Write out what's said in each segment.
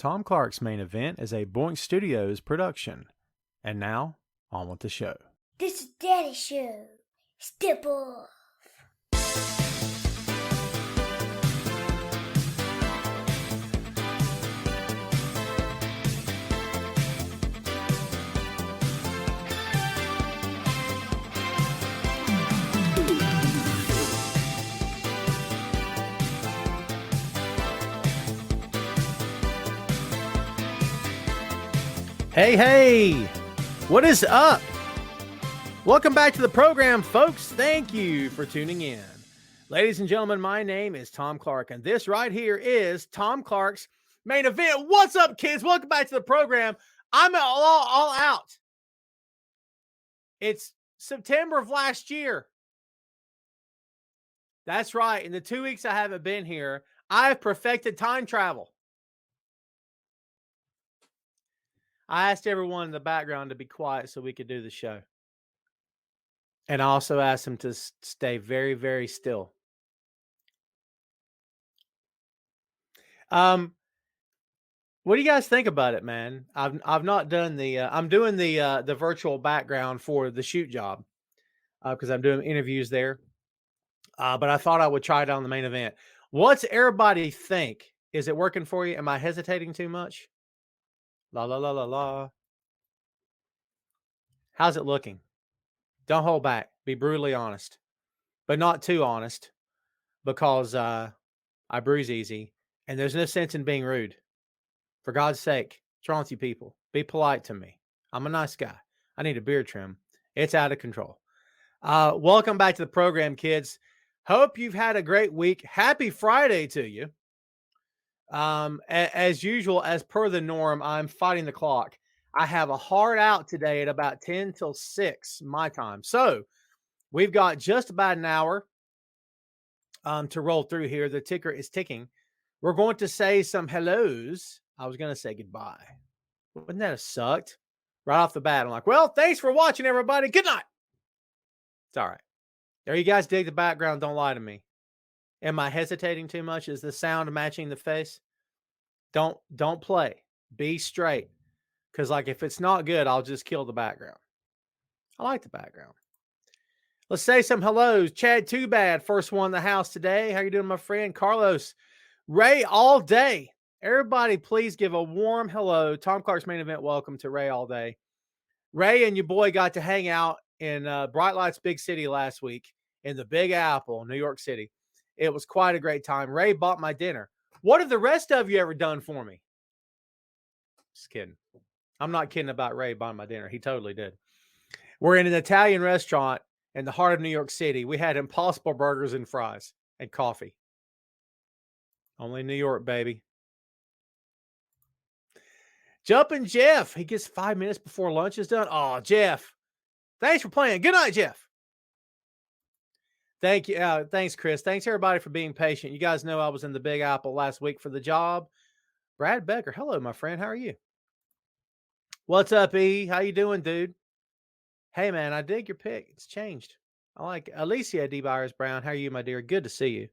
Tom Clark's Main Event is a Boink Studios production. And now, on with the show. This is Daddy's show. Step off. Hey, what is up? Welcome back to the program, folks. Thank you for tuning in. Ladies and gentlemen, my name is Tom Clark, and this right here is Tom Clark's Main Event. What's up, kids? Welcome back to the program. I'm all out. It's September of last year. That's right. In the 2 weeks I haven't been here, I have perfected time travel. I asked everyone in the background to be quiet so we could do the show. And I also asked them to stay very, very still. What do you guys think about it, man? I've not done the I'm doing the virtual background for the shoot job because I'm doing interviews there. But I thought I would try it on the Main Event. What's everybody think? Is it working for you? Am I hesitating too much? La la la la la. How's it looking? Don't hold back. Be brutally honest, but not too honest, because I bruise easy, and there's no sense in being rude. For God's sake, what's wrong with you people? Be polite to me. I'm a nice guy. I need a beard trim. It's out of control. Welcome back to the program, kids. Hope you've had a great week. Happy Friday to you. As usual, as per the norm, I'm fighting the clock. I have a hard out today at about 10 till 6 my time. So we've got just about an hour to roll through here. The ticker is ticking. We're going to say some hellos. I was going to say goodbye. Wouldn't that have sucked? Right off the bat, I'm like, well, thanks for watching, everybody. Good night. It's all right. There, you guys dig the background. Don't lie to me. Am I hesitating too much? Is the sound matching the face? Don't play. Be straight. Because, like, if it's not good, I'll just kill the background. I like the background. Let's say some hellos. Chad Too Bad, first one in the house today. How you doing, my friend? Carlos. Ray All Day. Everybody, please give a warm hello. Tom Clark's Main Event, welcome to Ray All Day. Ray and your boy got to hang out in Bright Lights Big City last week in the Big Apple, New York City. It was quite a great time. Ray bought my dinner. What have the rest of you ever done for me? Just kidding. I'm not kidding about Ray buying my dinner. He totally did. We're in an Italian restaurant in the heart of New York City. We had Impossible burgers and fries and coffee. Only New York, baby. Jumpin' Jeff. He gets 5 minutes before lunch is done. Oh, Jeff. Thanks for playing. Good night, Jeff. Thank you. Thanks, Chris. Thanks, everybody, for being patient. You guys know I was in the Big Apple last week for the job. Brad Becker. Hello, my friend. How are you? What's up, E? How you doing, dude? Hey, man, I dig your pick. It's changed. I like Alicia D. Byers-Brown. How are you, my dear? Good to see you.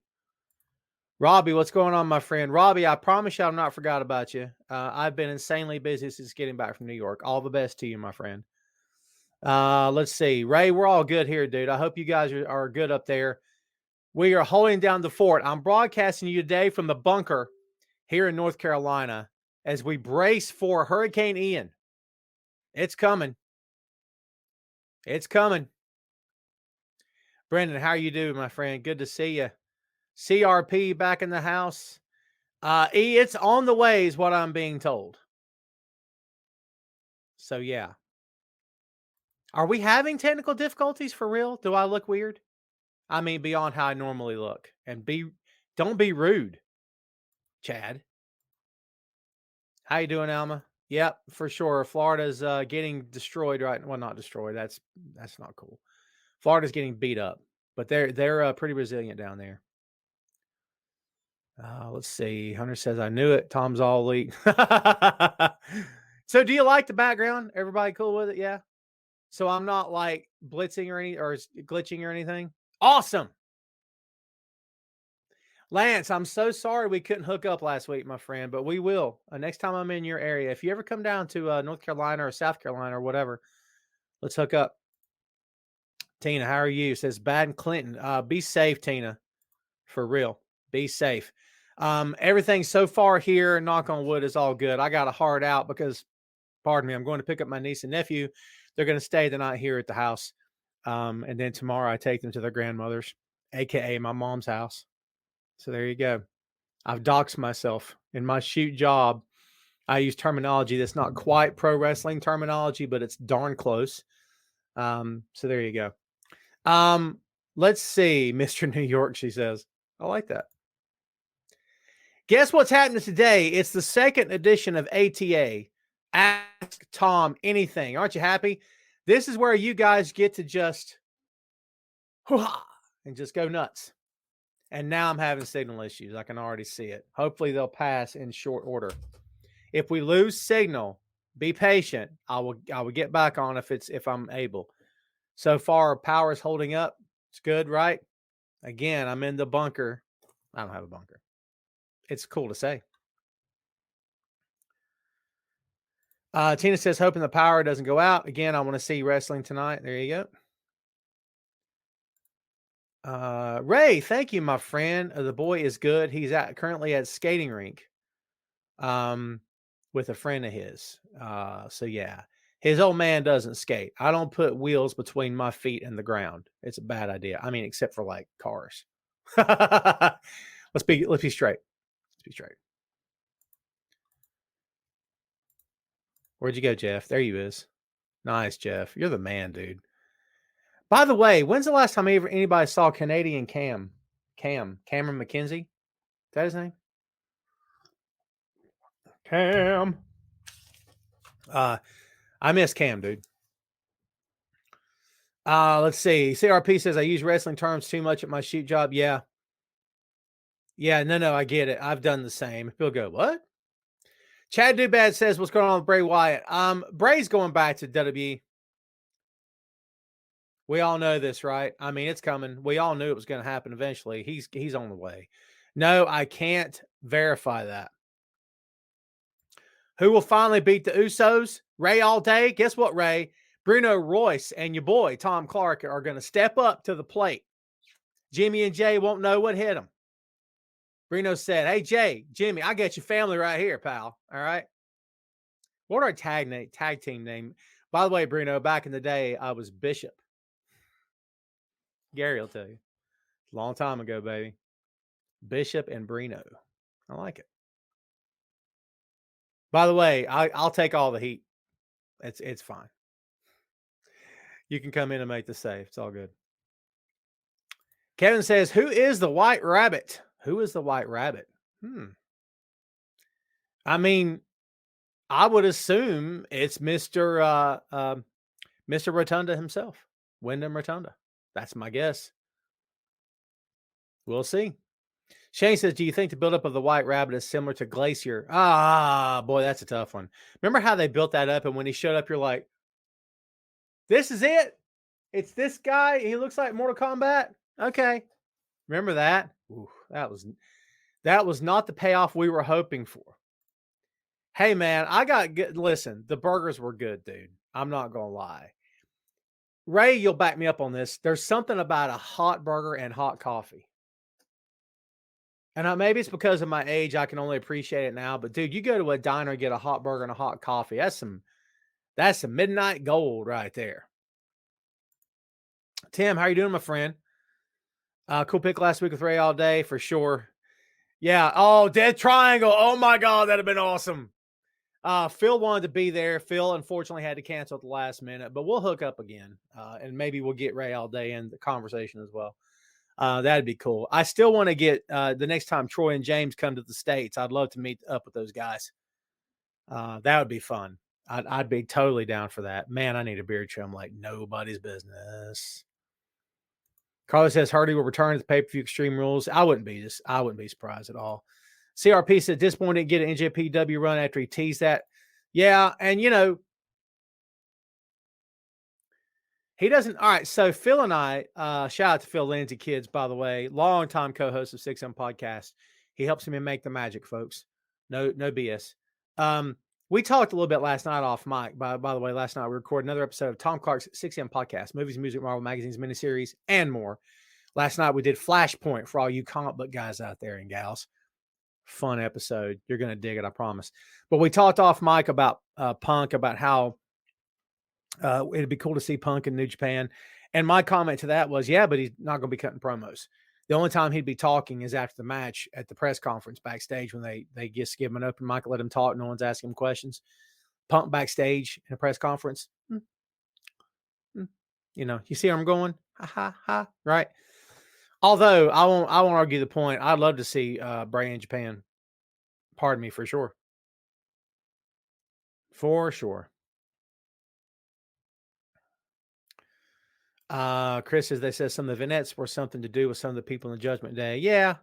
Robbie, what's going on, my friend? Robbie, I promise you I've not forgot about you. I've been insanely busy since getting back from New York. All the best to you, my friend. Let's see. Ray, we're all good here, dude. I hope you guys are good up there. We are holding down the fort. I'm broadcasting you today from the bunker here in North Carolina as we brace for Hurricane Ian. It's coming. It's coming. Brendan, how are you doing, my friend? Good to see you. CRP back in the house. E, it's on the way is what I'm being told. So, yeah. Are we having technical difficulties for real? Do I look weird? I mean, beyond how I normally look. And don't be rude, Chad. How you doing, Alma? Yep, for sure. Florida's getting destroyed right. Well, not destroyed. That's not cool. Florida's getting beat up, but they're pretty resilient down there. Let's see. Hunter says, I knew it. Tom's all elite. So do you like the background? Everybody cool with it? Yeah. So I'm not like blitzing or glitching or anything. Awesome. Lance, I'm so sorry we couldn't hook up last week, my friend, but we will. Next time I'm in your area, if you ever come down to North Carolina or South Carolina or whatever, let's hook up. Tina, how are you? Says Baden Clinton. Be safe, Tina. For real. Be safe. Everything so far here, knock on wood, is all good. I got a hard out because, pardon me, I'm going to pick up my niece and nephew. They're going to stay the night here at the house. And then tomorrow I take them to their grandmother's, aka my mom's house. So there you go. I've doxed myself in my shoot job. I use terminology that's not quite pro wrestling terminology, but it's darn close. So there you go. Let's see, Mr. New York, she says. I like that. Guess what's happening today? It's the second edition of ATA. Ask Tom anything. Aren't you happy? This is where you guys get to just and just go nuts. And now I'm having signal issues. I can already see it. Hopefully they'll pass in short order. If we lose signal, be patient. I will get back on if I'm able. So far, power is holding up. It's good, right? Again, I'm in the bunker. I don't have a bunker. It's cool to say. Tina says, hoping the power doesn't go out. Again, I want to see wrestling tonight. There you go. Ray, thank you, my friend. The boy is good. He's currently at skating rink with a friend of his. So, yeah. His old man doesn't skate. I don't put wheels between my feet and the ground. It's a bad idea. I mean, except for like cars. Let's be straight. Let's be straight. Where'd you go, Jeff? There you is. Nice, Jeff. You're the man, dude. By the way, when's the last time anybody saw Canadian Cameron McKenzie? Is that his name? Cam. I miss Cam, dude. Let's see. CRP says I use wrestling terms too much at my shoot job. Yeah. Yeah, no, I get it. I've done the same. People go, what? Chad Dubad says, what's going on with Bray Wyatt? Bray's going back to WWE. We all know this, right? I mean, it's coming. We all knew it was going to happen eventually. He's on the way. No, I can't verify that. Who will finally beat the Usos? Ray all day? Guess what, Ray? Bruno Royce and your boy, Tom Clark, are going to step up to the plate. Jimmy and Jay won't know what hit them. Bruno said, hey, Jimmy, I got your family right here, pal. All right. What our tag team name? By the way, Bruno, back in the day, I was Bishop. Gary will tell you. Long time ago, baby. Bishop and Bruno. I like it. By the way, I'll take all the heat. It's fine. You can come in and make the save. It's all good. Kevin says, who is the White Rabbit? Who is the White Rabbit? I mean, I would assume it's Mr. Rotunda himself, Wyndham Rotunda. That's my guess. We'll see. Shane says, do you think the buildup of the White Rabbit is similar to Glacier? Boy, that's a tough one. Remember how they built that up, and when he showed up, you're like, this is it? It's this guy? He looks like Mortal Kombat? Okay. Remember that? Ooh, that was not the payoff we were hoping for. Hey, man, listen, the burgers were good, dude. I'm not going to lie. Ray, you'll back me up on this. There's something about a hot burger and hot coffee. And maybe it's because of my age, I can only appreciate it now. But, dude, you go to a diner and get a hot burger and a hot coffee. That's some midnight gold right there. Tim, how you doing, my friend? Cool pick last week with Ray all day, for sure. Yeah. Oh, Dead Triangle. Oh, my God. That'd have been awesome. Phil wanted to be there. Phil, unfortunately, had to cancel at the last minute. But we'll hook up again. And maybe we'll get Ray all day in the conversation as well. That'd be cool. I still want to get the next time Troy and James come to the States, I'd love to meet up with those guys. That would be fun. I'd be totally down for that. Man, I need a beard trim like nobody's business. Carlos says Hardy will return to the pay-per-view Extreme Rules. I wouldn't be surprised at all. CRP said this point didn't get an NJPW run after he teased that. Yeah, and He doesn't. All right. So Phil and I, shout out to Phil Lindsay, kids, by the way, longtime co-host of 6M Podcast. He helps me make the magic, folks. No BS. We talked a little bit last night off mic. By the way, last night we recorded another episode of Tom Clark's 6M Podcast, movies, music, Marvel magazines, miniseries, and more. Last night we did Flashpoint for all you comic book guys out there and gals. Fun episode. You're going to dig it, I promise. But we talked off mic about Punk, about how it'd be cool to see Punk in New Japan. And my comment to that was, yeah, but he's not going to be cutting promos. The only time he'd be talking is after the match at the press conference backstage when they just give him an open mic, let him talk. No one's asking him questions. Punk backstage in a press conference. You know, you see where I'm going? Ha, ha, ha. Right. Although I won't argue the point. I'd love to see Bray in Japan. Pardon me, for sure. For sure. Chris says they said some of the vignettes were something to do with some of the people in the Judgment Day. Yeah,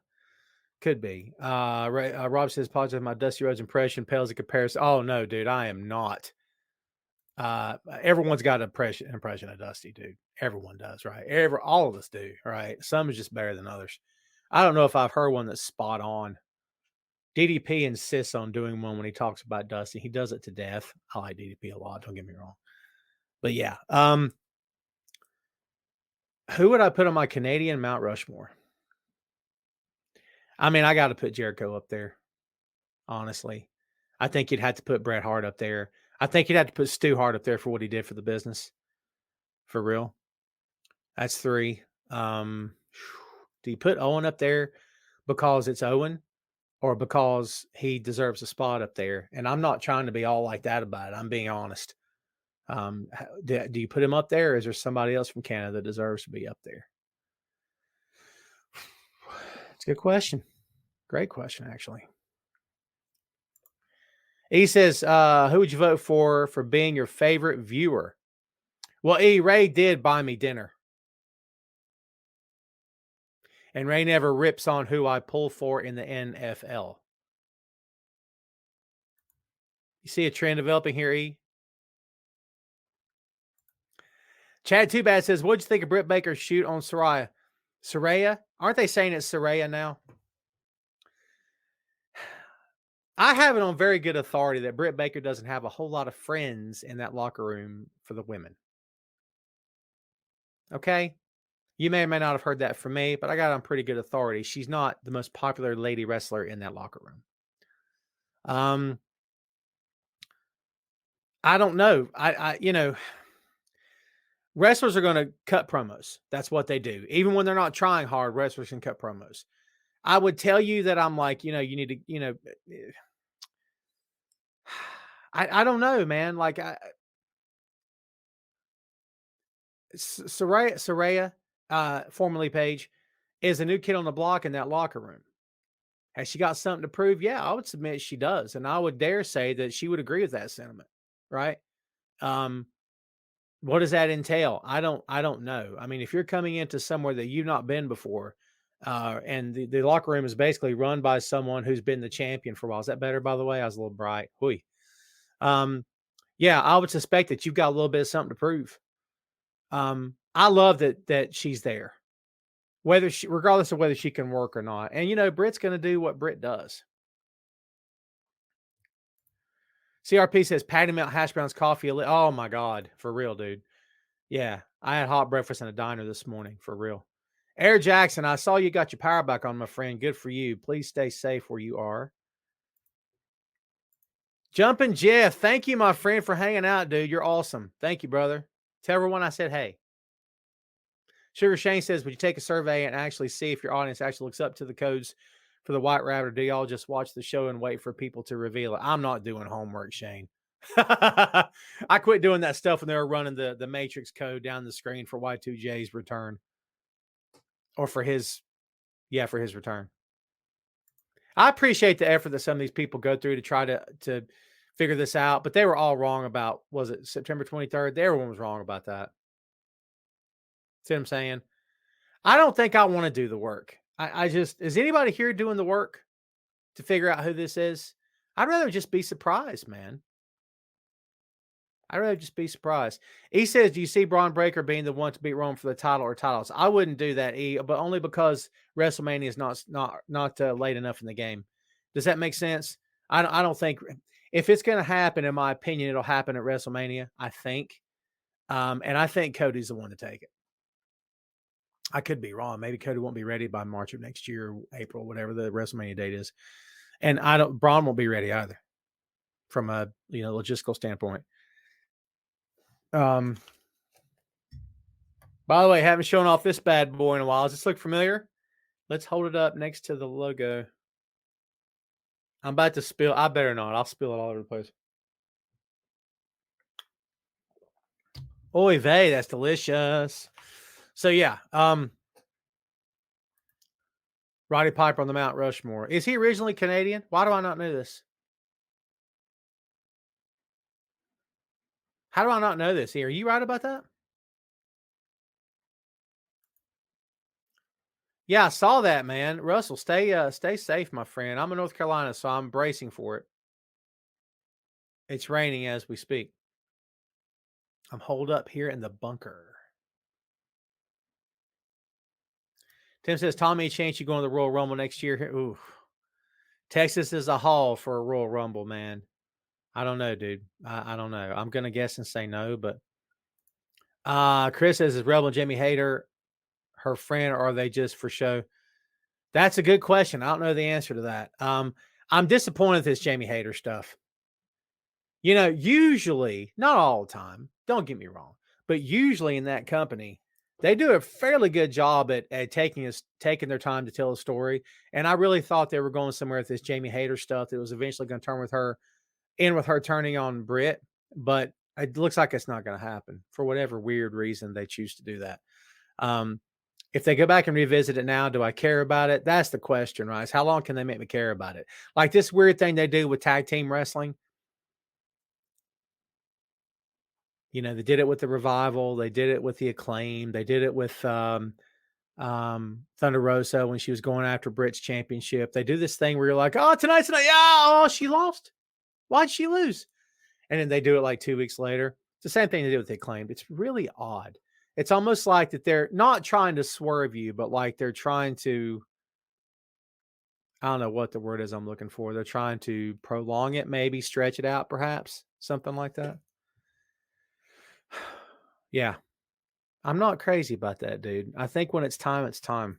could be. Rob says positive my Dusty Rhodes impression pales in comparison. Oh no, dude, I am not. Everyone's got an impression of Dusty, dude. Everyone does, right? All of us do, right? Some is just better than others. I don't know if I've heard one that's spot on. DDP insists on doing one when he talks about Dusty. He does it to death. I like DDP a lot. Don't get me wrong. But yeah, who would I put on my Canadian Mount Rushmore? I mean, I got to put Jericho up there. Honestly, I think you'd have to put Bret Hart up there. I think you'd have to put Stu Hart up there for what he did for the business. For real. That's 3. Do you put Owen up there because it's Owen or because he deserves a spot up there? And I'm not trying to be all like that about it. I'm being honest. Do you put him up there, or is there somebody else from Canada that deserves to be up there? It's a good question. Great question, actually. He says, who would you vote for being your favorite viewer? Well, Ray did buy me dinner. And Ray never rips on who I pull for in the NFL. You see a trend developing here, E? Chad Too Bad says, what'd you think of Britt Baker's shoot on Saraya? Saraya? Aren't they saying it's Saraya now? I have it on very good authority that Britt Baker doesn't have a whole lot of friends in that locker room for the women. Okay? You may or may not have heard that from me, but I got it on pretty good authority. She's not the most popular lady wrestler in that locker room. I don't know. Wrestlers are going to cut promos. That's what they do. Even when they're not trying hard, wrestlers can cut promos. I would tell you that I'm like, you need to, I don't know, man. Like, Saraya, formerly Paige, is a new kid on the block in that locker room. Has she got something to prove? Yeah, I would submit she does. And I would dare say that she would agree with that sentiment. Right. What does that entail? I don't know. I mean, if you're coming into somewhere that you've not been before, and the locker room is basically run by someone who's been the champion for a while. Is that better, by the way? I was a little bright. Hui. Yeah, I would suspect that you've got a little bit of something to prove. I love that she's there, regardless of whether she can work or not. And Britt's going to do what Britt does. CRP says Patty Melt hash browns coffee. Oh my God, for real, dude. Yeah, I had hot breakfast in a diner this morning, for real. Air Jackson, I saw you got your power back on, my friend. Good for you. Please stay safe where you are. Jumpin' Jeff, thank you, my friend, for hanging out, dude. You're awesome. Thank you, brother. Tell everyone I said hey. Sugar Shane says, would you take a survey and actually see if your audience actually looks up to the codes for the White Rabbit, or do y'all just watch the show and wait for people to reveal it? I'm not doing homework, Shane. I quit doing that stuff when they were running the Matrix code down the screen for Y2J's return. Or for his return. I appreciate the effort that some of these people go through to try to figure this out, but they were all wrong about, was it September 23rd? Everyone was wrong about that. See what I'm saying? I don't think I want to do the work. Is anybody here doing the work to figure out who this is? I'd rather just be surprised, man. I'd rather just be surprised. E says, do you see Braun Breaker being the one to beat Roman for the title or titles? I wouldn't do that, E, but only because WrestleMania is not late enough in the game. Does that make sense? I don't think if it's going to happen, in my opinion, it'll happen at WrestleMania. I think, and I think Cody's the one to take it. I could be wrong. Maybe Cody won't be ready by March of next year, April, whatever the WrestleMania date is, and Braun won't be ready either, from a logistical standpoint. By the way, haven't shown off this bad boy in a while. Does this look familiar? Let's hold it up next to the logo. I'm about to spill. I better not. I'll spill it all over the place. Oy vey, that's delicious. So yeah, Roddy Piper on the Mount Rushmore. Is he originally Canadian? Why do I not know this? How do I not know this? Are you right about that? Yeah, I saw that, man. Russell, stay safe, my friend. I'm in North Carolina, so I'm bracing for it. It's raining as we speak. I'm holed up here in the bunker. Tim says, Tommy, chance you going to the Royal Rumble next year? Ooh. Texas is a haul for a Royal Rumble, man. I don't know, dude. I don't know. I'm going to guess and say no, but Chris says, is Rebel and Jamie Hayter her friend, or are they just for show? That's a good question. I don't know the answer to that. I'm disappointed with this Jamie Hayter stuff. Usually, not all the time, don't get me wrong, but usually in that company, they do a fairly good job at taking their time to tell a story. And I really thought they were going somewhere with this Jamie Hayter stuff that was eventually going to turn with her turning on Britt, but it looks like it's not going to happen for whatever weird reason they choose to do that. If they go back and revisit it now, do I care about it? That's the question, right? How long can they make me care about it? Like this weird thing they do with tag team wrestling. They did it with the Revival. They did it with the Acclaim. They did it with Thunder Rosa when she was going after Britt's championship. They do this thing where you're like, oh, tonight's night. Yeah, oh, she lost. Why'd she lose? And then they do it like 2 weeks later. It's the same thing they did with the Acclaim. It's really odd. It's almost like that they're not trying to swerve you, but like they're trying to, I don't know what the word is I'm looking for. They're trying to prolong it, maybe stretch it out, perhaps, something like that. Yeah. I'm not crazy about that, dude. I think when it's time, it's time.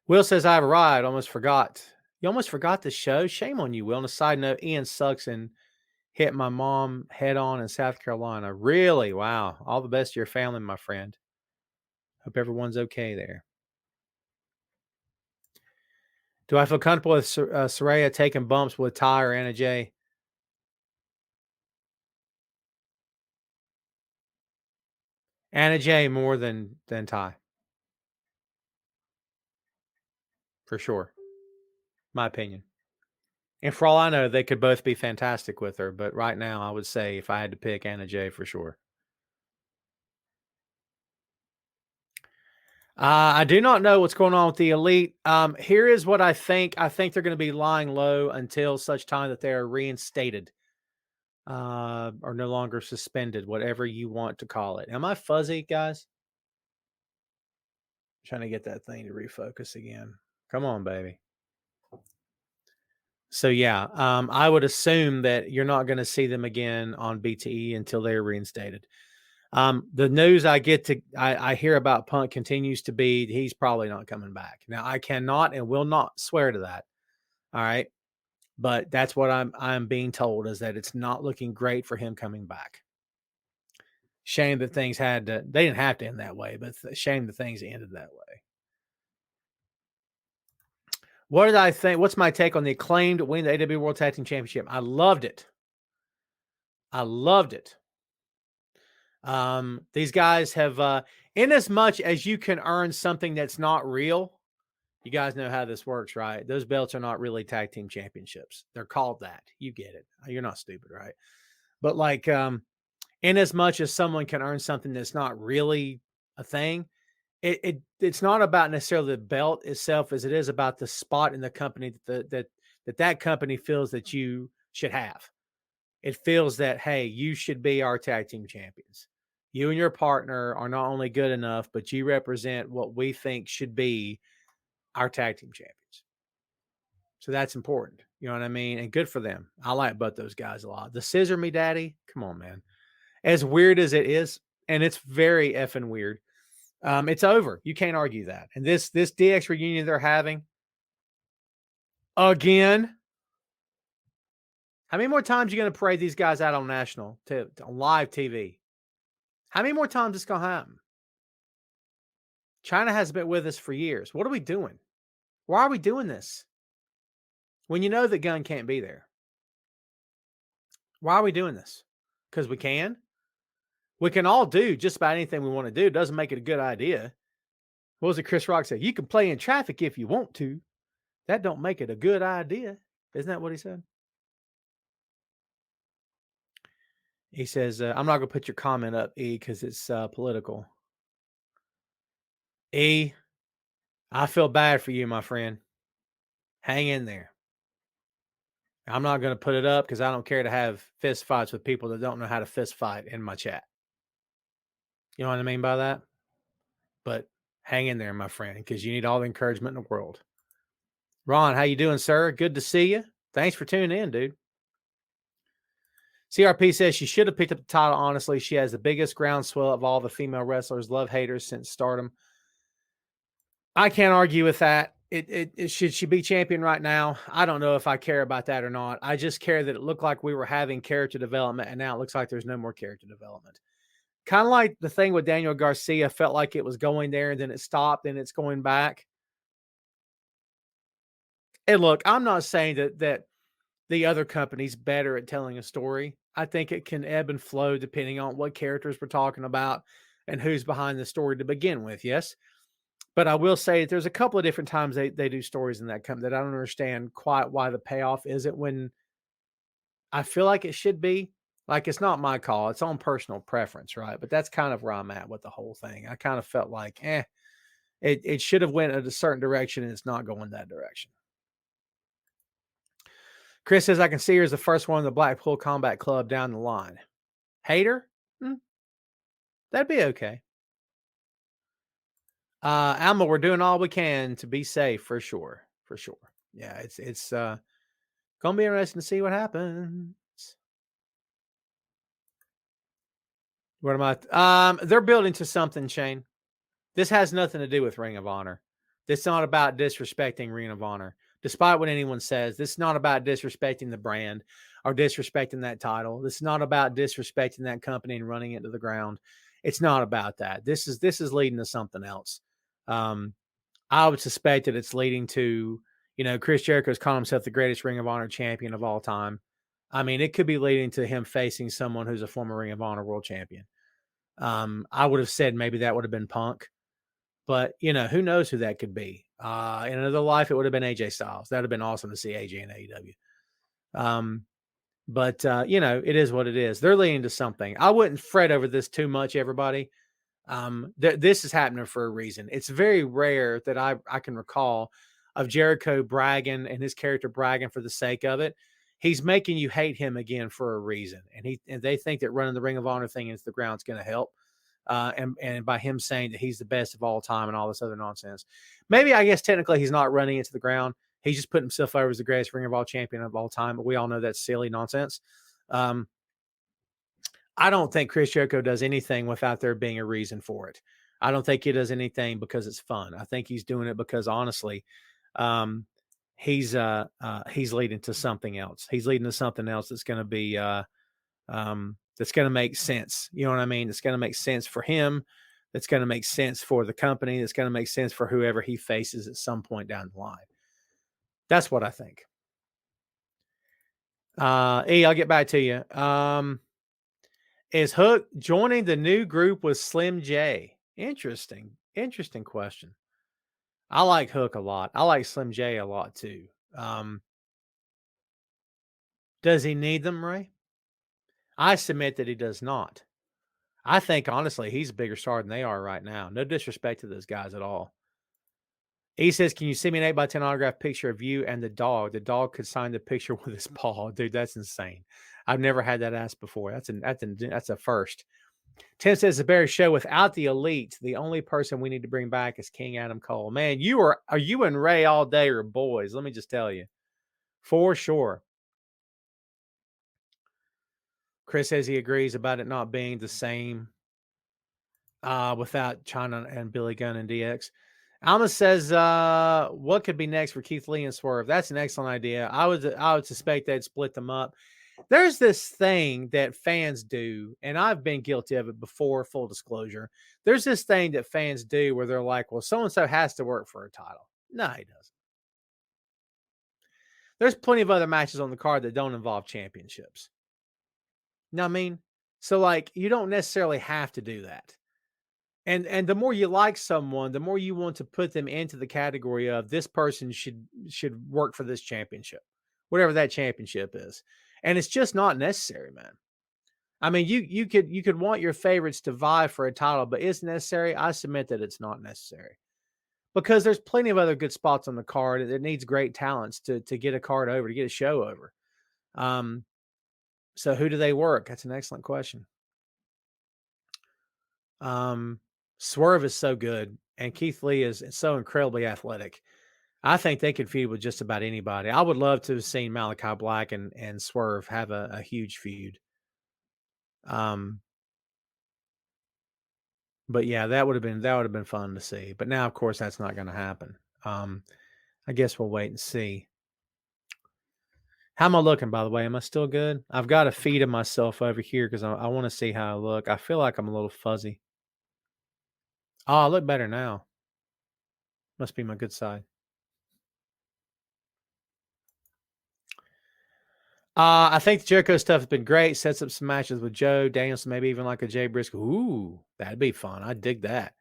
Will says, I have a ride. Almost forgot. You almost forgot the show? Shame on you, Will. On a side note, Ian sucks and hit my mom head on in South Carolina. Really? Wow. All the best to your family, my friend. Hope everyone's okay there. Do I feel comfortable with Saraya taking bumps with Ty or Anna Jay? Anna Jay more than Ty. For sure. My opinion. And for all I know, they could both be fantastic with her. But right now, I would say if I had to pick, Anna Jay for sure. I do not know what's going on with the Elite. Here is what I think. I think they're going to be lying low until such time that they are reinstated or no longer suspended, whatever you want to call it. Am I fuzzy, guys? I'm trying to get that thing to refocus again. Come on, baby. So, yeah, I would assume that you're not going to see them again on BTE until they're reinstated. The news I hear about Punk continues to be he's probably not coming back. Now, I cannot and will not swear to that. All right. But that's what I'm being told, is that it's not looking great for him coming back. Shame that things they didn't have to end that way, but shame that things ended that way. What did I think? What's my take on the Acclaimed win the AW World Tag Team Championship? I loved it. These guys have, in as much as you can earn something that's not real, you guys know how this works, right? Those belts are not really tag team championships. They're called that. You get it. You're not stupid, right? But like, in as much as someone can earn something that's not really a thing, it's not about necessarily the belt itself as it is about the spot in the company that company feels that you should have. it feels that, hey, you should be our tag team champions. You and your partner are not only good enough, but you represent what we think should be our tag team champions. So that's important. You know what I mean? And good for them. I like both those guys a lot. The Scissor Me Daddy, come on, man. As weird as it is, and it's very effing weird, it's over. You can't argue that. And this DX reunion they're having, again, how many more times are you going to parade these guys out on national, on live TV? How many more times is going to happen? China has been with us for years. What are we doing? Why are we doing this? When you know that Gunn can't be there. Why are we doing this? Because we can? We can all do just about anything we want to do. It doesn't make it a good idea. What was it Chris Rock said? You can play in traffic if you want to. That don't make it a good idea. Isn't that what he said? He says, I'm not going to put your comment up, E, because it's political. E, I feel bad for you, my friend. Hang in there. I'm not going to put it up because I don't care to have fist fights with people that don't know how to fist fight in my chat. You know what I mean by that? But hang in there, my friend, because you need all the encouragement in the world. Ron, how you doing, sir? Good to see you. Thanks for tuning in, dude. CRP says she should have picked up the title, honestly. She has the biggest groundswell of all the female wrestlers, love haters since Stardom. I can't argue with that. It should she be champion right now? I don't know if I care about that or not. I just care that it looked like we were having character development, and now it looks like there's no more character development. Kind of like the thing with Daniel Garcia, felt like it was going there, and then it stopped, and it's going back. And look, I'm not saying that the other company's better at telling a story. I think it can ebb and flow depending on what characters we're talking about and who's behind the story to begin with, yes. But I will say there's a couple of different times they do stories in that company that I don't understand quite why the payoff isn't when I feel like it should be. Like, it's not my call. It's on personal preference, right? But that's kind of where I'm at with the whole thing. I kind of felt like, it should have went in a certain direction, and it's not going that direction. Chris says, I can see her as the first one in the Blackpool Combat Club down the line. Hater? That'd be okay. Alma, we're doing all we can to be safe for sure. For sure. Yeah, it's gonna be interesting to see what happens. What am I? They're building to something, Shane. This has nothing to do with Ring of Honor. This is not about disrespecting Ring of Honor. Despite what anyone says, this is not about disrespecting the brand or disrespecting that title. This is not about disrespecting that company and running it to the ground. It's not about that. This is leading to something else. I would suspect that it's leading to, Chris Jericho's calling himself the greatest Ring of Honor champion of all time. I mean, it could be leading to him facing someone who's a former Ring of Honor world champion. I would have said maybe that would have been Punk, but who knows who that could be? In another life, it would have been AJ Styles. That would have been awesome to see AJ in AEW. But it is what it is. They're leading to something. I wouldn't fret over this too much, everybody. This is happening for a reason. It's very rare that I can recall of Jericho bragging and his character bragging for the sake of it. He's making you hate him again for a reason. And they think that running the Ring of Honor thing into the ground is going to help. And by him saying that he's the best of all time and all this other nonsense. Maybe, I guess, technically he's not running into the ground. He's just putting himself over as the greatest Ring of Honor champion of all time. But we all know that's silly nonsense. I don't think Chris Jericho does anything without there being a reason for it. I don't think he does anything because it's fun. I think he's doing it because, honestly, he's leading to something else. He's leading to something else that's going to be that's going to make sense. You know what I mean? It's going to make sense for him. That's going to make sense for the company. That's going to make sense for whoever he faces at some point down the line. That's what I think. I'll get back to you. Is Hook joining the new group with Slim J? Interesting question. I like Hook a lot. I like Slim J a lot too. Does he need them, Ray? I submit that he does not. I think, honestly, he's a bigger star than they are right now. No disrespect to those guys at all. He says, "Can you send me an 8x10 autograph picture of you and the dog? The dog could sign the picture with his paw." Dude, that's insane. I've never had that asked before. That's a first. Tim says the Bears show without the elite. The only person we need to bring back is King Adam Cole. Man, are you and Ray all day or boys? Let me just tell you, for sure. Chris says he agrees about it not being the same without China and Billy Gunn and DX. Alma says, what could be next for Keith Lee and Swerve? That's an excellent idea. I would suspect they'd split them up. There's this thing that fans do, and I've been guilty of it before, full disclosure. There's this thing that fans do where they're like, well, so-and-so has to work for a title. No, he doesn't. There's plenty of other matches on the card that don't involve championships. You know what I mean? So, like, you don't necessarily have to do that. And the more you like someone, the more you want to put them into the category of this person should work for this championship, whatever that championship is. And it's just not necessary, man. I mean, you could want your favorites to vie for a title, but is it necessary? I submit that it's not necessary. Because there's plenty of other good spots on the card. It needs great talents to get a card over, to get a show over. So who do they work? That's an excellent question. Swerve is so good, and Keith Lee is so incredibly athletic. I think they could feud with just about anybody. I would love to have seen Malachi Black and Swerve have a huge feud. But yeah, that would have been fun to see. But now, of course, that's not going to happen. I guess we'll wait and see. How am I looking, by the way? Am I still good? I've got a feed of myself over here because I want to see how I look. I feel like I'm a little fuzzy. Oh, I look better now. Must be my good side. I think the Jericho stuff has been great. Sets up some matches with Joe Danielson, maybe even like a Jay Briscoe. Ooh, that'd be fun. I'd dig that.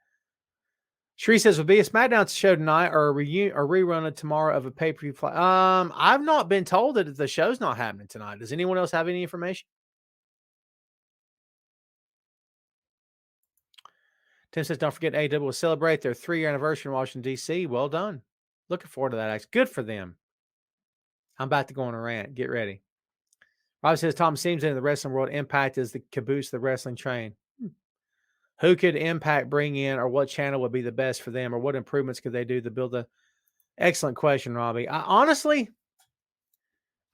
Shree says, will be a SmackDown show tonight or a rerun of tomorrow of a pay-per-view fight? I've not been told that the show's not happening tonight. Does anyone else have any information? Tim says, don't forget AEW will celebrate their 3-year anniversary in Washington, D.C. Well done. Looking forward to that. Actually. Good for them. I'm about to go on a rant. Get ready. Rob says, Tom seems in the wrestling world, Impact is the caboose of the wrestling train. Who could Impact bring in, or what channel would be the best for them, or what improvements could they do to build a... Excellent question, Robbie. Honestly,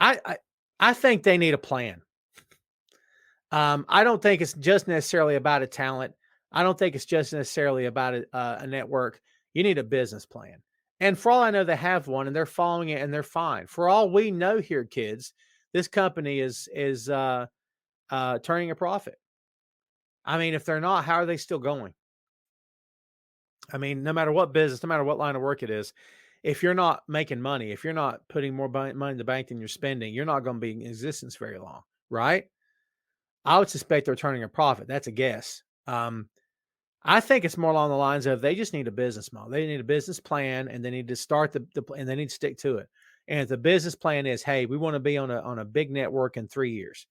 I think they need a plan. I don't think it's just necessarily about a talent. I don't think it's just necessarily about a network. You need a business plan. And for all I know, they have one, and they're following it, and they're fine. For all we know here, kids, this company is turning a profit. I mean, if they're not, how are they still going? I mean, no matter what business, no matter what line of work it is, if you're not making money, if you're not putting more money in the bank than you're spending, you're not going to be in existence very long, right? I would suspect they're turning a profit. That's a guess. I think it's more along the lines of they just need a business model. They need a business plan, and they need to start and they need to stick to it. And if the business plan is, hey, we want to be on a big network in 3 years,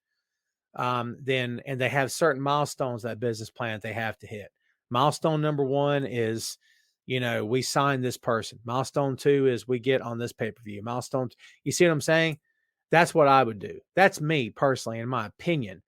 then they have certain milestones, that business plan they have to hit. Milestone number 1 is, we sign this person. Milestone 2 is we get on this pay-per-view. Milestone, you see what I'm saying? That's what I would do. That's me personally, in my opinion.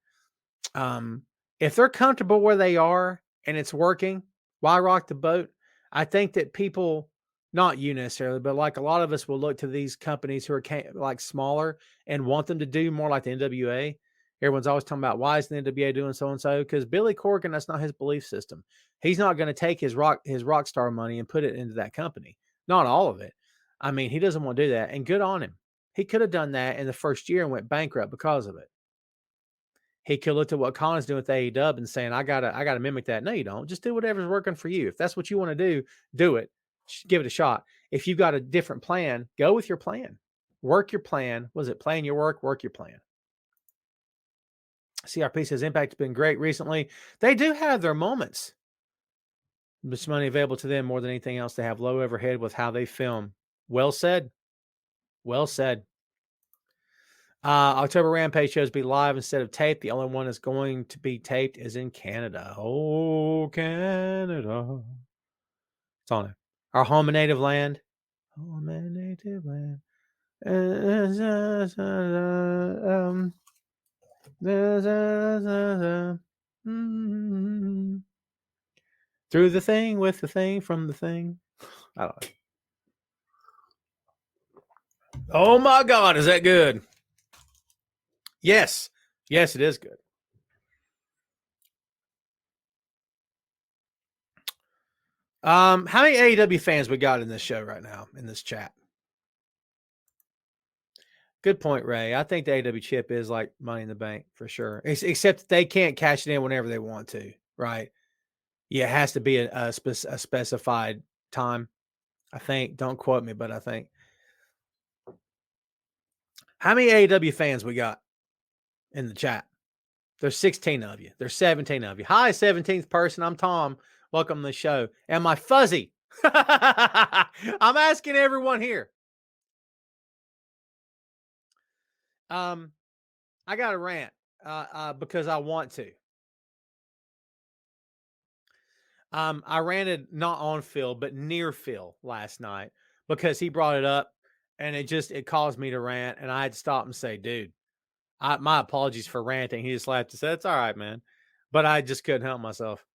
If they're comfortable where they are and it's working, why rock the boat? I think that people, not you necessarily, but like a lot of us will look to these companies who are like smaller and want them to do more like the NWA. Everyone's always talking about, why is the NWA doing so-and-so? Because Billy Corgan, that's not his belief system. He's not going to take his rock star money and put it into that company. Not all of it. I mean, he doesn't want to do that, and good on him. He could have done that in the first year and went bankrupt because of it. He could look at what Colin's doing with AEW and saying, I gotta mimic that. No, you don't. Just do whatever's working for you. If that's what you want to do it. Give it a shot. If you've got a different plan, go with your plan. Work your plan. Was it plan your work? Work your plan. CRP says Impact's been great recently. They do have their moments. Much money available to them more than anything else. They have low overhead with how they film. Well said. Well said. October Rampage shows be live instead of taped. The only one that's going to be taped is in Canada. Oh, Canada. It's on it. Our home and native land. Oh, man, native land. Through the thing, with the thing, from the thing. I don't know. Oh my God, is that good? Yes. Yes, it is good. How many AEW fans we got in this show right now, in this chat? Good point, Ray. I think the AEW chip is like Money in the Bank for sure. Except they can't cash it in whenever they want to, right? Yeah, it has to be a specified time. I think. Don't quote me, but I think. How many AEW fans we got in the chat? There's 16 of you. There's 17 of you. Hi, 17th person. I'm Tom. Welcome to the show. Am I fuzzy? I'm asking everyone here. I got a rant because I want to. I ranted not on Phil, but near Phil last night because he brought it up, and it caused me to rant, and I had to stop and say, dude, my apologies for ranting. He just laughed and said, it's all right, man. But I just couldn't help myself.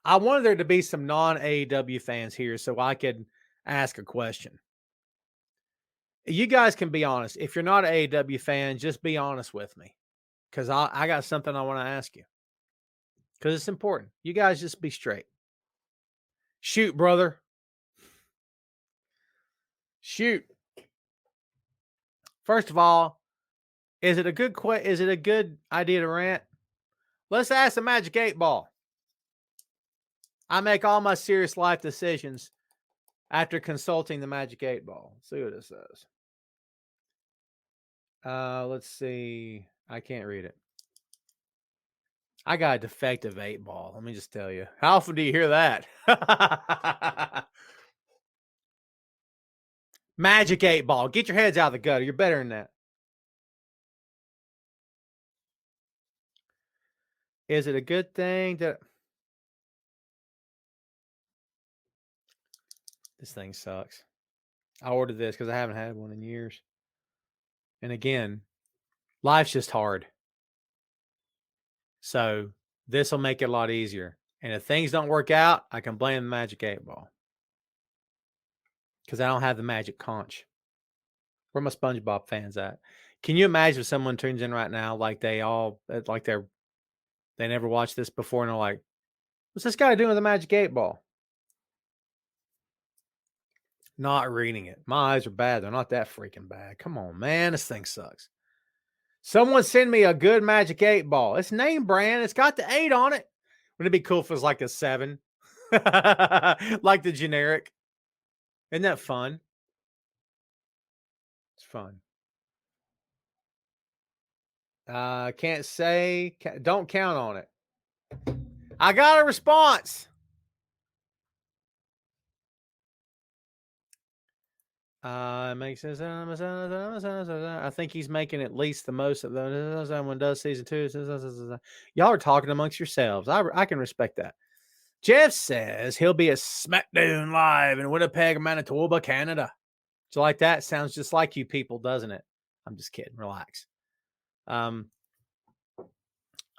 I wanted there to be some non-AEW fans here so I could ask a question. You guys can be honest. If you're not an AEW fan, just be honest with me, because I got something I want to ask you, because it's important. You guys just be straight. Shoot, brother. Shoot. First of all, is it a good idea to rant? Let's ask the Magic 8-Ball. I make all my serious life decisions after consulting the Magic 8-Ball. Let's see what it says. Let's see. I can't read it. I got a defective 8-Ball. Let me just tell you. How often do you hear that? Magic 8-Ball. Get your heads out of the gutter. You're better than that. Is it a good thing that... This thing sucks. I ordered this because I haven't had one in years. And again, life's just hard. So this will make it a lot easier. And if things don't work out, I can blame the Magic 8-Ball. Because I don't have the magic conch. Where my SpongeBob fans at? Can you imagine if someone tunes in right now like they never watched this before and they're like, what's this guy doing with the Magic 8-Ball? Not reading it. My eyes are bad. They're not that freaking bad. Come on, man. This thing sucks. Someone send me a good Magic 8-Ball. It's name brand. It's got the 8 on it. Wouldn't it be cool if it was like a 7? Like the generic. Isn't that fun? It's fun. Can't say. Don't count on it. I got a response. Makes sense. I think he's making at least the most of those. Someone does season 2. Y'all are talking amongst yourselves. I can respect that. Jeff says he'll be at SmackDown Live in Winnipeg, Manitoba, Canada. Do you like that? Sounds just like you people, doesn't it? I'm just kidding. Relax. All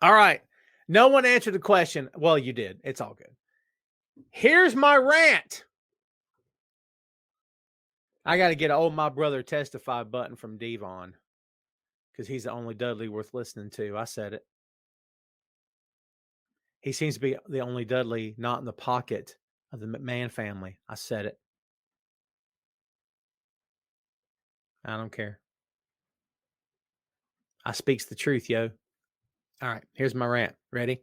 right. No one answered the question. Well, you did. It's all good. Here's my rant. I got to get an my brother testify button from Devon because he's the only Dudley worth listening to. I said it. He seems to be the only Dudley not in the pocket of the McMahon family. I said it. I don't care. I speaks the truth, yo. All right, here's my rant. Ready?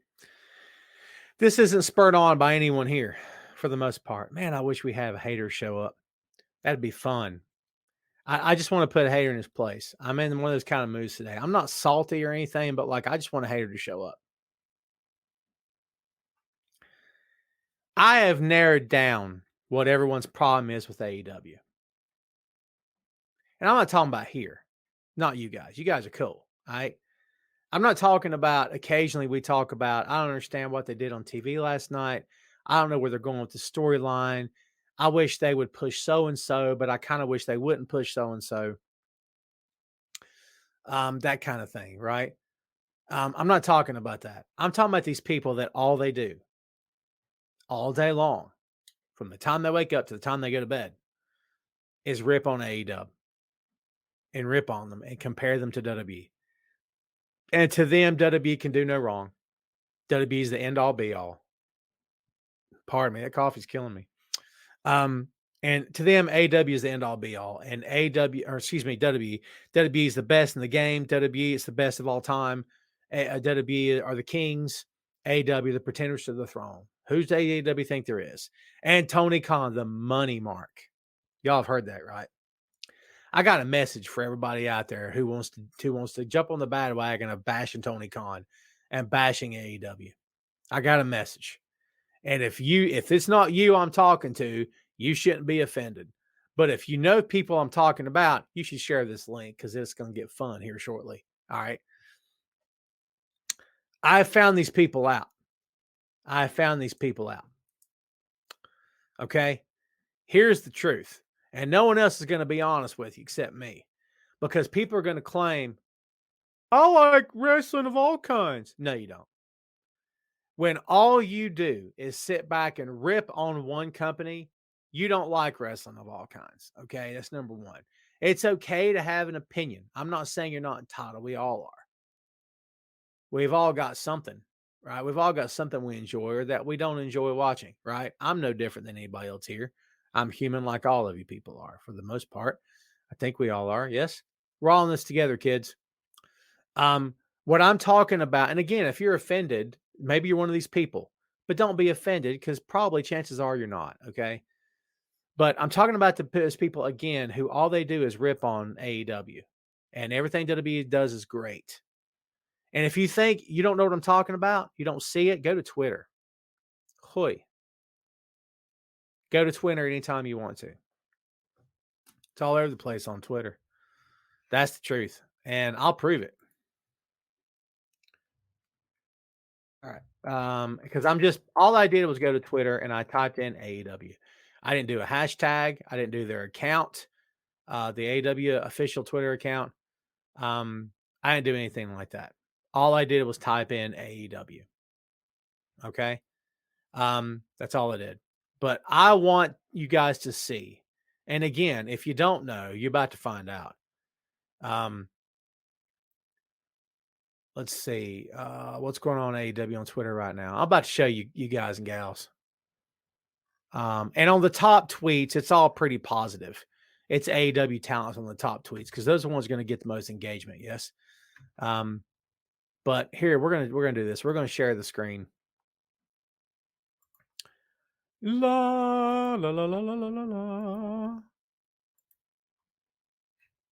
This isn't spurred on by anyone here for the most part. Man, I wish we have a hater show up. That'd be fun. I just want to put a hater in his place. I'm in one of those kind of moods today. I'm not salty or anything, but like I just want a hater to show up. I have narrowed down what everyone's problem is with AEW. And I'm not talking about here. Not you guys. You guys are cool. All right. I'm not talking about occasionally we talk about, I don't understand what they did on TV last night. I don't know where they're going with the storyline. I wish they would push so-and-so, but I kind of wish they wouldn't push so-and-so. That kind of thing, right? I'm not talking about that. I'm talking about these people that all they do all day long, from the time they wake up to the time they go to bed, is rip on AEW and rip on them and compare them to WWE. And to them, WWE can do no wrong. WWE is the end all be all. Pardon me, that coffee's killing me. And to them, AEW is the end all be all. And WWE is the best in the game. WWE is the best of all time. WWE are the kings. AEW, the pretenders to the throne. Who's the AEW think there is? And Tony Khan, the money mark. Y'all have heard that, right? I got a message for everybody out there who wants to jump on the bandwagon of bashing Tony Khan and bashing AEW. I got a message. And if it's not you I'm talking to, you shouldn't be offended. But if you know people I'm talking about, you should share this link because it's going to get fun here shortly. All right. I found these people out. Okay. Here's the truth. And no one else is going to be honest with you except me. Because people are going to claim, I like wrestling of all kinds. No, you don't. When all you do is sit back and rip on one company, you don't like wrestling of all kinds. Okay. That's number one. It's okay to have an opinion. I'm not saying you're not entitled. We all are. We've all got something, right? We've all got something we enjoy or that we don't enjoy watching, right? I'm no different than anybody else here. I'm human like all of you people are for the most part. I think we all are. Yes. We're all in this together, kids. What I'm talking about, and again, if you're offended, maybe you're one of these people, but don't be offended because probably chances are you're not. Okay. But I'm talking about those people again who all they do is rip on AEW and everything WWE does is great. And if you think you don't know what I'm talking about, you don't see it, go to Twitter. Hoy. Go to Twitter anytime you want to. It's all over the place on Twitter. That's the truth. And I'll prove it. All right. Because all I did was go to Twitter and I typed in AEW. I didn't do a hashtag. I didn't do their account, the AEW official Twitter account. I didn't do anything like that. All I did was type in AEW. Okay. That's all I did. But I want you guys to see. And again, if you don't know, you're about to find out. Let's see. What's going on AEW on Twitter right now? I'm about to show you guys and gals. And on the top tweets, it's all pretty positive. It's AEW talents on the top tweets because those are the ones going to get the most engagement. Yes. But here we're gonna do this. We're gonna share the screen. La la la la la la la la.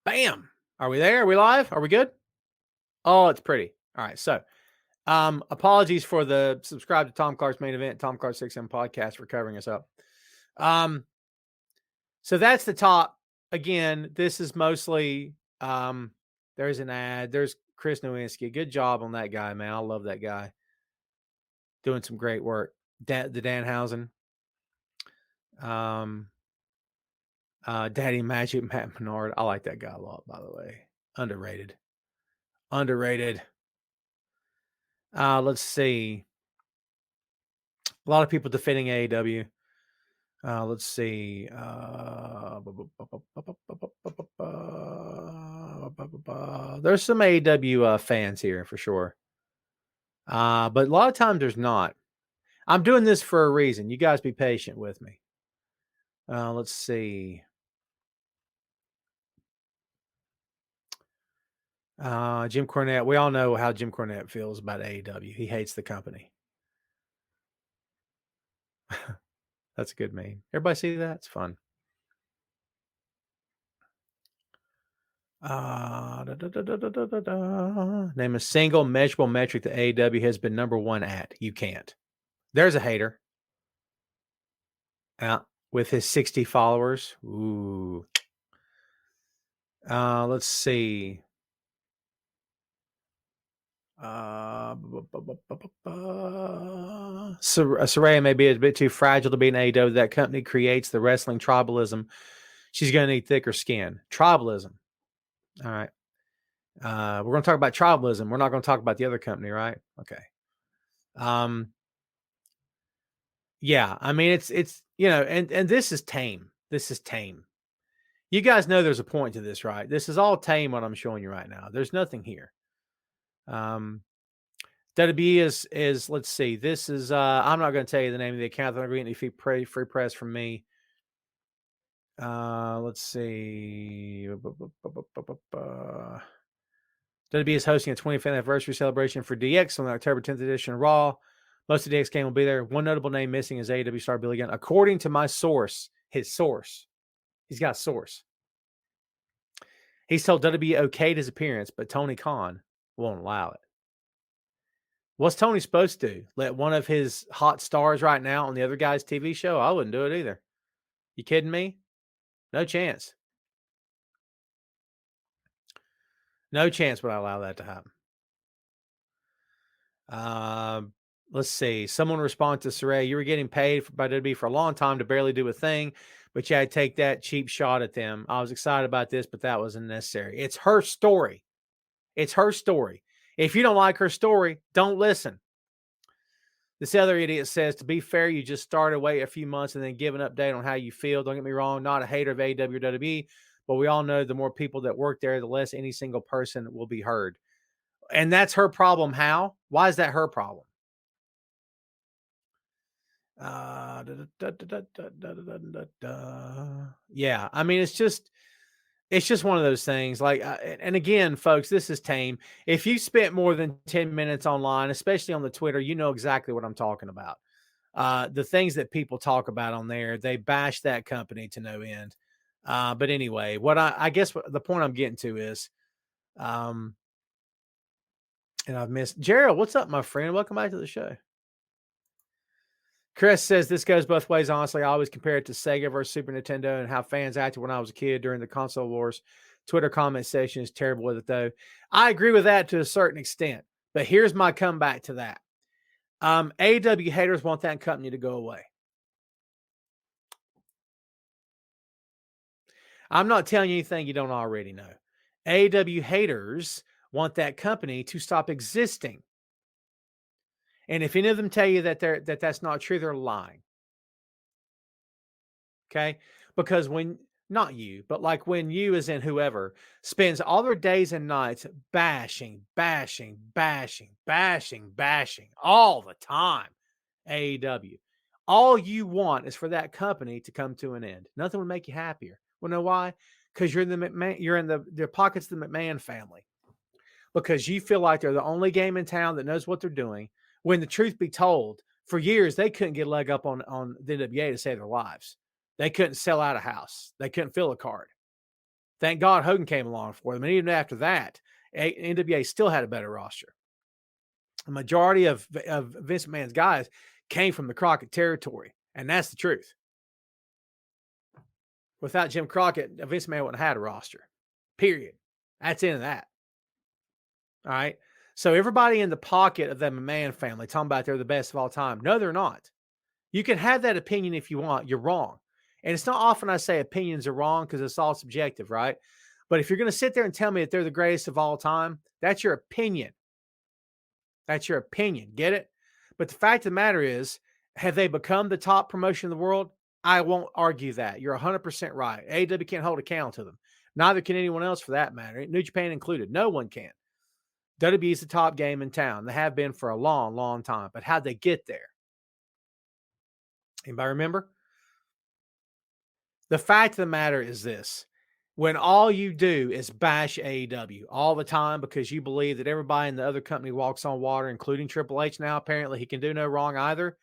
Bam. Are we there? Are we live? Are we good? Oh, it's pretty. All right. So, apologies for the subscribe to Tom Clark's main event, Tom Clark 6M podcast for covering us up. So that's the top. Again, this is mostly, there's an ad. There's Chris Nowinski. Good job on that guy, man. I love that guy. Doing some great work. The Danhausen. Daddy Magic, Matt Menard. I like that guy a lot, by the way. Underrated. Let's see. A lot of people defending AEW. Let's see. There's some AEW fans here for sure. But a lot of times there's not. I'm doing this for a reason. You guys be patient with me. Let's see. Jim Cornette. We all know how Jim Cornette feels about AEW. He hates the company. That's a good meme. Everybody see that? It's fun. Name a single measurable metric that AEW has been number one at. You can't. There's a hater. With his 60 followers. Ooh. Let's see. Saraya may be a bit too fragile to be an AEW. That company creates the wrestling tribalism. She's going to need thicker skin. Tribalism. All right. We're going to talk about tribalism. We're not going to talk about the other company, right? Okay. Yeah, I mean, it's and this is tame. This is tame. You guys know there's a point to this, right? This is all tame what I'm showing you right now. There's nothing here. WB is let's see. This is I'm not going to tell you the name of the account. They're going to get any free press from me. Let's see. WB is hosting a 25th anniversary celebration for DX on the October 10th edition of Raw. Most of the DX game will be there. One notable name missing is AEW star Billy Gunn. According to my source, his source, he's got a source. He's told WB okayed his appearance, but Tony Khan won't allow it. What's Tony supposed to do? Let one of his hot stars right now on the other guy's TV show? I wouldn't do it either. You kidding me? No chance. No chance would I allow that to happen. Let's see. Someone responded to Saray. You were getting paid by WWE for a long time to barely do a thing, but you had to take that cheap shot at them. I was excited about this, but that wasn't necessary. It's her story. It's her story. If you don't like her story, don't listen. This other idiot says, to be fair, you just started, wait a few months, and then give an update on how you feel. Don't get me wrong, not a hater of AEW or WWE, but we all know the more people that work there, the less any single person will be heard. And that's her problem. How? Why is that her problem? Yeah, I mean, it's just one of those things. Like, and again, folks, this is tame. If you spent more than 10 minutes online, especially on the Twitter, you know exactly what I'm talking about. The things that people talk about on there, they bash that company to no end. But anyway, what I guess the point I'm getting to is, and I've missed Gerald. What's up, my friend? Welcome back to the show. Chris says this goes both ways. Honestly, I always compare it to Sega versus Super Nintendo and how fans acted when I was a kid during the console wars. Twitter comment section is terrible with it, though. I agree with that to a certain extent, but here's my comeback to that. AEW haters want that company to go away. I'm not telling you anything you don't already know. AEW haters want that company to stop existing. And if any of them tell you that that's not true, they're lying. Okay? Because when, not you, but like when you, as in whoever, spends all their days and nights bashing all the time, AEW, all you want is for that company to come to an end. Nothing would make you happier. Well, know why? Because you're in the pockets of the McMahon family. Because you feel like they're the only game in town that knows what they're doing. When the truth be told, for years, they couldn't get a leg up on the NWA to save their lives. They couldn't sell out a house. They couldn't fill a card. Thank God Hogan came along for them. And even after that, NWA still had a better roster. The majority of Vince McMahon's guys came from the Crockett territory. And that's the truth. Without Jim Crockett, Vince McMahon wouldn't have had a roster. Period. That's the end of that. All right. So everybody in the pocket of the McMahon family talking about they're the best of all time. No, they're not. You can have that opinion if you want. You're wrong. And it's not often I say opinions are wrong because it's all subjective, right? But if you're going to sit there and tell me that they're the greatest of all time, that's your opinion. That's your opinion. Get it? But the fact of the matter is, have they become the top promotion in the world? I won't argue that. You're 100% right. AEW can't hold a candle to them. Neither can anyone else for that matter. New Japan included. No one can. WWE is the top game in town. They have been for a long, long time. But how'd they get there? Anybody remember? The fact of the matter is this. When all you do is bash AEW all the time because you believe that everybody in the other company walks on water, including Triple H now, apparently he can do no wrong either,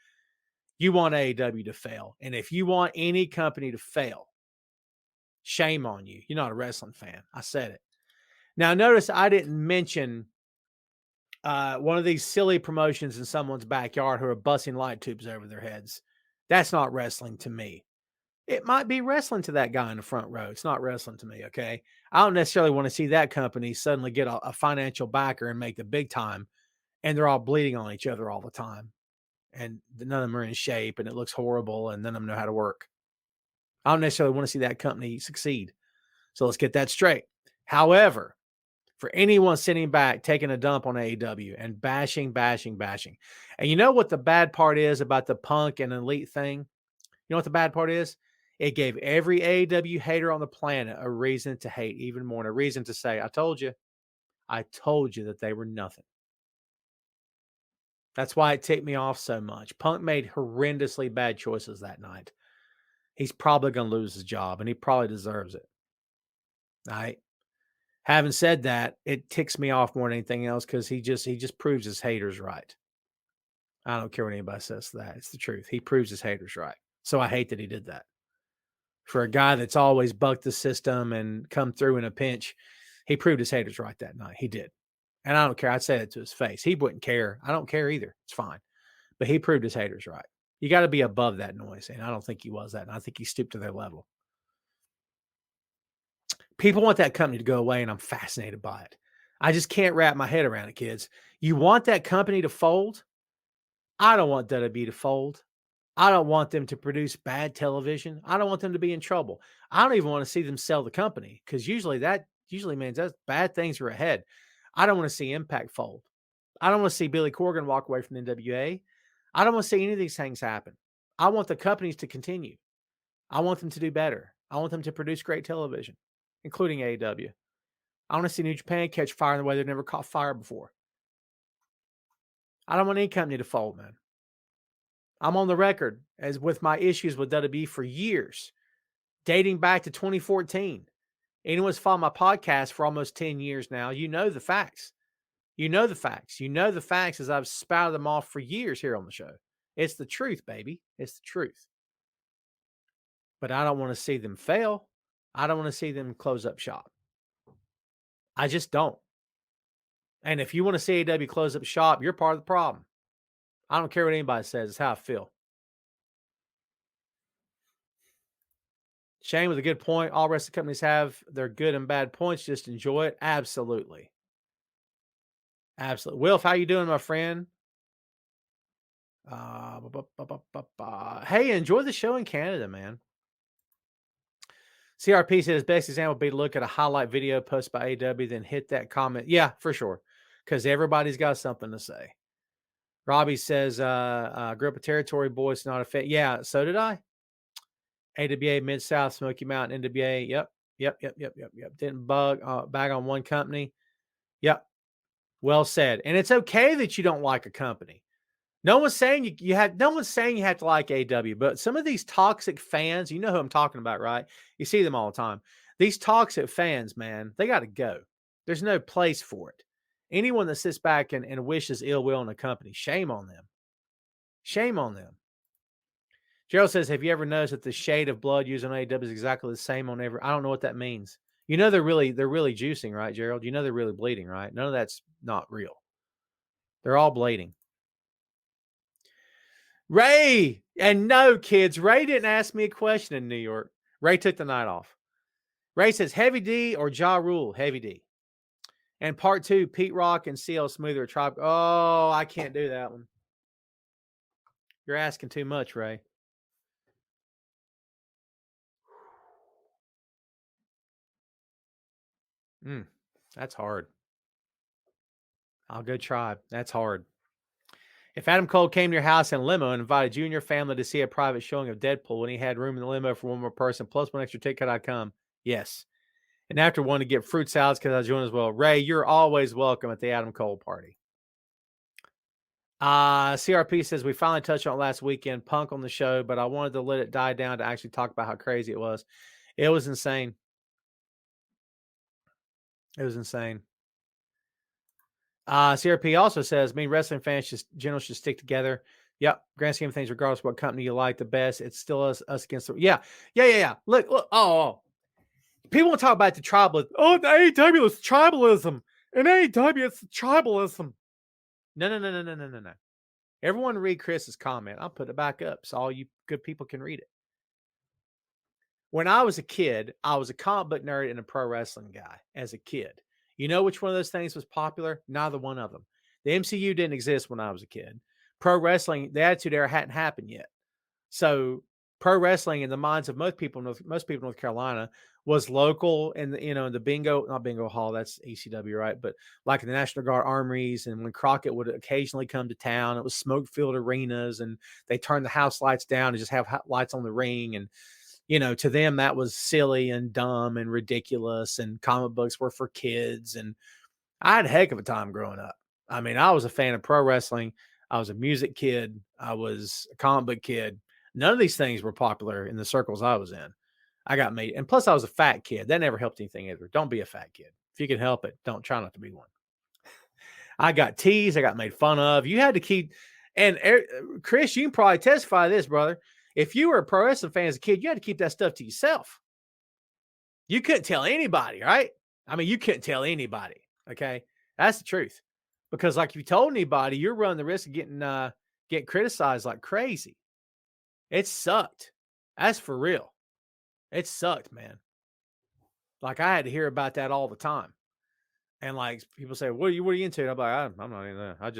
you want AEW to fail. And if you want any company to fail, shame on you. You're not a wrestling fan. I said it. Now, notice I didn't mention one of these silly promotions in someone's backyard who are busting light tubes over their heads. That's not wrestling to me. It might be wrestling to that guy in the front row. It's not wrestling to me, okay? I don't necessarily want to see that company suddenly get a financial backer and make the big time and they're all bleeding on each other all the time. And none of them are in shape, and it looks horrible, and none of them know how to work. I don't necessarily want to see that company succeed. So let's get that straight. However, for anyone sitting back, taking a dump on AEW and bashing. And you know what the bad part is about the Punk and Elite thing? You know what the bad part is? It gave every AEW hater on the planet a reason to hate even more, and a reason to say, I told you that they were nothing. That's why it ticked me off so much. Punk made horrendously bad choices that night. He's probably going to lose his job, and he probably deserves it. All right. Having said that, it ticks me off more than anything else because he just proves his haters right. I don't care what anybody says to that. It's the truth. He proves his haters right. So I hate that he did that. For a guy that's always bucked the system and come through in a pinch, he proved his haters right that night. He did. And I don't care. I'd say that to his face. He wouldn't care. I don't care either. It's fine. But he proved his haters right. You got to be above that noise. And I don't think he was that. And I think he stooped to their level. People want that company to go away, and I'm fascinated by it. I just can't wrap my head around it, kids. You want that company to fold? I don't want WWE to fold. I don't want them to produce bad television. I don't want them to be in trouble. I don't even want to see them sell the company because usually means that bad things are ahead. I don't want to see Impact fold. I don't want to see Billy Corgan walk away from the NWA. I don't want to see any of these things happen. I want the companies to continue. I want them to do better. I want them to produce great television, including AEW. I want to see New Japan catch fire in the way they've never caught fire before. I don't want any company to fold, man. I'm on the record as with my issues with WWE for years, dating back to 2014. Anyone's followed my podcast for almost 10 years now. You know the facts. You know the facts. You know the facts as I've spouted them off for years here on the show. It's the truth, baby. It's the truth. But I don't want to see them fail. I don't want to see them close up shop. I just don't. And if you want to see AEW close up shop, you're part of the problem. I don't care what anybody says. It's how I feel. Shane with a good point. All rest of the companies have their good and bad points. Just enjoy it. Absolutely. Absolutely. Wilf, how you doing, my friend? Hey, enjoy the show in Canada, man. CRP said his best example would be to look at a highlight video posted by AW, then hit that comment. Yeah, for sure. Because everybody's got something to say. Robbie says, grew up a territory boy, it's not a fit. Yeah, so did I. AWA, Mid-South, Smoky Mountain, NWA. Yep. Didn't bag on one company. Yep. Well said. And it's okay that you don't like a company. No one's saying you have to like AW, but some of these toxic fans, you know who I'm talking about, right? You see them all the time. These toxic fans, man, they got to go. There's no place for it. Anyone that sits back and wishes ill will in a company, shame on them. Shame on them. Gerald says, have you ever noticed that the shade of blood used on AEW is exactly the same on every? I don't know what that means. You know they're really juicing, right, Gerald? You know they're really bleeding, right? None of that's not real. They're all bleeding. Ray, and no, kids, Ray didn't ask me a question in New York. Ray took the night off. Ray says, Heavy D or Ja Rule? Heavy D. And part 2, Pete Rock and CL Smooth or Tribe. Oh, I can't do that one. You're asking too much, Ray. That's hard. I'll go Tribe. That's hard. If Adam Cole came to your house in a limo and invited you and your family to see a private showing of Deadpool when he had room in the limo for one more person plus one extra ticket, I'd come. Yes. And after one to get fruit salads because I joined as well. Ray, you're always welcome at the Adam Cole party. CRP says we finally touched on it last weekend, Punk on the show, but I wanted to let it die down to actually talk about how crazy it was. It was insane. It was insane. CRP also says, wrestling fans generally should stick together. Yep. Grand scheme of things, regardless of what company you like the best, it's still us against the. Yeah. Look. Oh. People want to talk about the tribalism. Oh, the AEW is tribalism. And AEW is tribalism. No. Everyone read Chris's comment. I'll put it back up so all you good people can read it. When I was a kid, I was a comic book nerd and a pro wrestling guy as a kid. You know which one of those things was popular? Neither one of them. The MCU didn't exist when I was a kid. Pro wrestling, the Attitude Era hadn't happened yet. So pro wrestling in the minds of most people in North Carolina was local, and in the not bingo hall, that's ECW, right? But like in the National Guard armories, and when Crockett would occasionally come to town, it was smoke-filled arenas, and they turned the house lights down and just have lights on the ring. And to them that was silly and dumb and ridiculous, and comic books were for kids. And I had a heck of a time growing up. I mean, I was a fan of pro wrestling. I was a music kid. I was a comic book kid. None of these things were popular in the circles I was in. I got made, and plus I was a fat kid. That never helped anything either. Don't be a fat kid. If you can help it, don't try not to be one. I got teased. I got made fun of. You had to keep, and Chris, you can probably testify to this, brother. If you were a pro wrestling fan as a kid, you had to keep that stuff to yourself. You couldn't tell anybody, right? I mean, you couldn't tell anybody. Okay. That's the truth. Because like if you told anybody, you're running the risk of getting criticized like crazy. It sucked. That's for real. It sucked, man. Like I had to hear about that all the time. And like people say, what are you into? I'm like, I'm not into that. I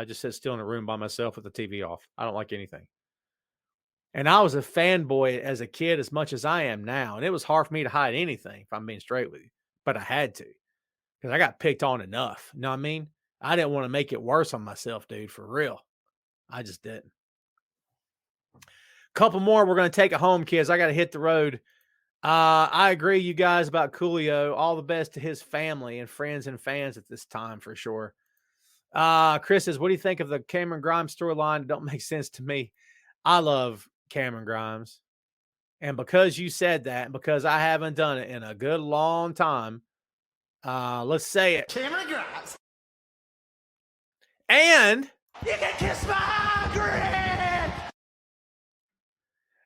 just sit still in a room by myself with the TV off. I don't like anything. And I was a fanboy as a kid as much as I am now. And it was hard for me to hide anything, if I'm being straight with you. But I had to. Because I got picked on enough. You know what I mean? I didn't want to make it worse on myself, dude, for real. I just didn't. Couple more. We're going to take it home, kids. I got to hit the road. I agree, you guys, about Coolio. All the best to his family and friends and fans at this time, for sure. Chris says, what do you think of the Cameron Grimes storyline? It don't make sense to me. I love Cameron Grimes. And because you said that, because I haven't done it in a good long time, let's say it. Cameron Grimes. And you can kiss my grin.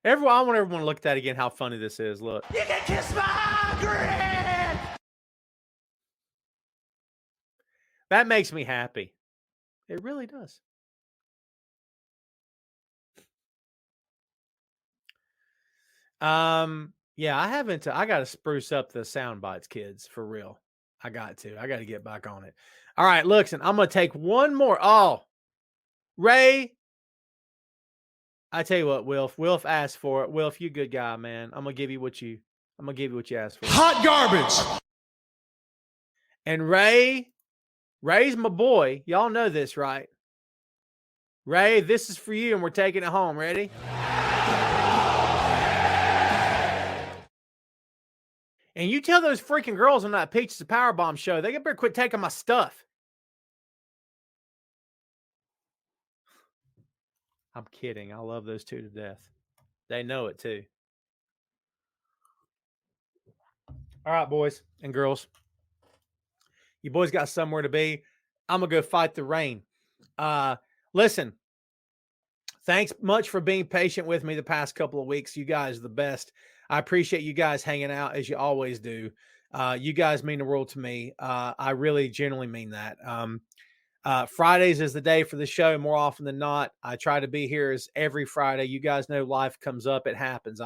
I want everyone to look at that again, how funny this is. Look. You can kiss my grin. That makes me happy. It really does. Yeah, I got to spruce up the sound bites, kids, for real. I got to get back on it. All right, listen, I'm going to take one more. Oh, Ray. I tell you what, Wilf asked for it. Wilf, you good guy, man. I'm going to give you what you asked for. Hot garbage. And Ray's my boy. Y'all know this, right? Ray, this is for you, and we're taking it home. Ready? And you tell those freaking girls on that Peaches of Powerbomb show, they better quit taking my stuff. I'm kidding. I love those two to death. They know it too. All right, boys and girls. You boys got somewhere to be. I'm going to go fight the rain. Listen, thanks much for being patient with me the past couple of weeks. You guys are the best. I appreciate you guys hanging out as you always do. You guys mean the world to me. I really genuinely mean that. Fridays is the day for the show more often than not. I try to be here as every Friday. You guys know life comes up. It happens.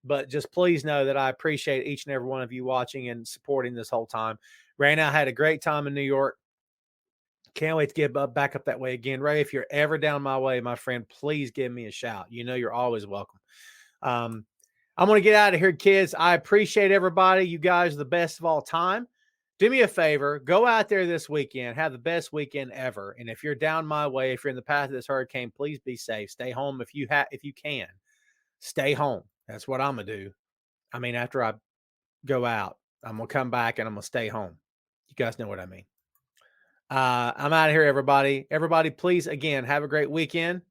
But just please know that I appreciate each and every one of you watching and supporting this whole time. Ray and I had a great time in New York. Can't wait to get back up that way again. Ray, if you're ever down my way, my friend, please give me a shout. You know you're always welcome. I'm going to get out of here, kids. I appreciate everybody. You guys are the best of all time. Do me a favor. Go out there this weekend. Have the best weekend ever. And if you're down my way, if you're in the path of this hurricane, please be safe. Stay home if you can. Stay home. That's what I'm going to do. I mean, after I go out, I'm going to come back and I'm going to stay home. You guys know what I mean. I'm out of here, everybody. Everybody, please, again, have a great weekend.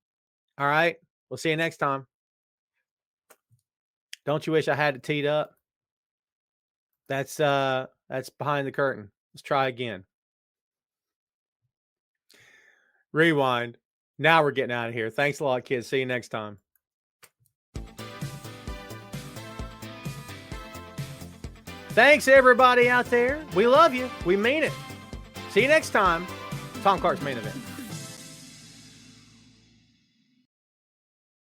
All right. We'll see you next time. Don't you wish I had it teed up? That's behind the curtain. Let's try again. Rewind. Now we're getting out of here. Thanks a lot, kids. See you next time. Thanks, everybody out there. We love you. We mean it. See you next time. Tom Clark's Main Event.